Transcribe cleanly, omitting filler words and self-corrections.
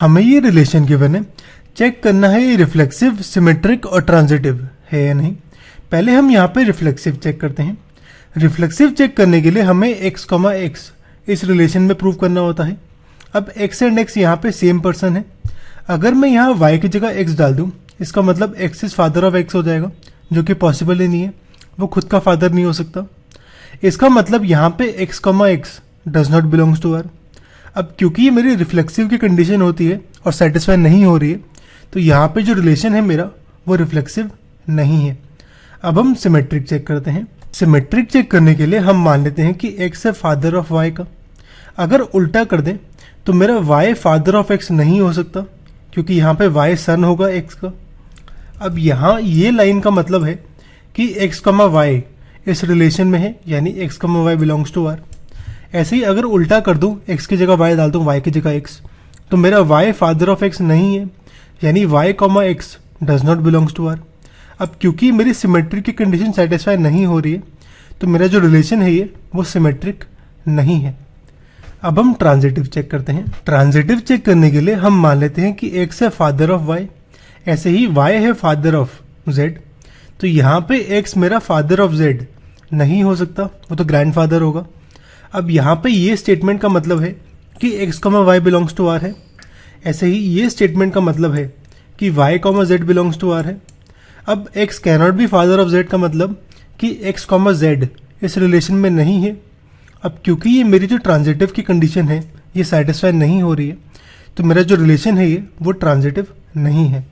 हमें ये relation given है, चेक करना है ये रिफ्लेक्सिव, सिमेट्रिक और ट्रांजिटिव है या नहीं। पहले हम यहाँ पे रिफ्लेक्सिव चेक करते हैं। रिफ्लेक्सिव चेक करने के लिए हमें x, x इस रिलेशन में प्रूव करना होता है। अब x एंड x यहाँ पे सेम पर्सन है। अगर मैं यहाँ y की जगह x डाल दूँ, इसका मतलब x is father of x हो जाएगा, जो कि पॉसिबल ही नहीं है, वो खुद का फादर नहीं हो सकता। इसका मतलब यहाँ पे x, x does not belongs to R. अब क्योंकि ये मेरी रिफ्लेक्सिव की कंडीशन होती है और सेटिस्फाई नहीं हो रही है, तो यहाँ पे जो रिलेशन है मेरा वो रिफ्लेक्सिव नहीं है। अब हम सिमेट्रिक चेक करते हैं। सिमेट्रिक चेक करने के लिए हम मान लेते हैं कि x है फादर ऑफ y का। अगर उल्टा कर दें तो मेरा y फादर ऑफ x नहीं हो सकता, क्योंकि यहाँ पे y सन होगा x का। अब यहाँ ये लाइन का मतलब है कि x, y इस रिलेशन में है, यानी x, y belongs to r। ऐसे ही अगर उल्टा कर दूं, x की जगह y डाल दूं, y की जगह x, तो मेरा y फादर ऑफ x नहीं है, यानी y, x does not belongs to r। अब क्योंकि मेरी सिमेट्रिक की कंडीशन सेटिस्फाई नहीं हो रही है, तो मेरा जो रिलेशन है ये वो सिमेट्रिक नहीं है। अब हम ट्रांजिटिव चेक करते हैं। ट्रांजिटिव चेक करने के लिए हम मान लेते हैं कि x है फादर ऑफ y, ऐसे ही y है फादर ऑफ z। तो यहाँ पे x मेरा फादर ऑफ z नहीं हो सकता, वो तो ग्रैंडफादर होगा। अब यहाँ पे ये स्टेटमेंट का मतलब है कि x, y belongs to r है। ऐसे ही ये स्टेटमेंट का मतलब है कि y, z belongs to r है। अब x cannot be father of z का मतलब कि x, z इस रिलेशन में नहीं है। अब क्योंकि ये मेरी जो ट्रांजिटिव की कंडीशन है ये सेटिस्फाई नहीं हो रही है, तो मेरा जो रिलेशन है ये वो ट्रांजिटिव नहीं है।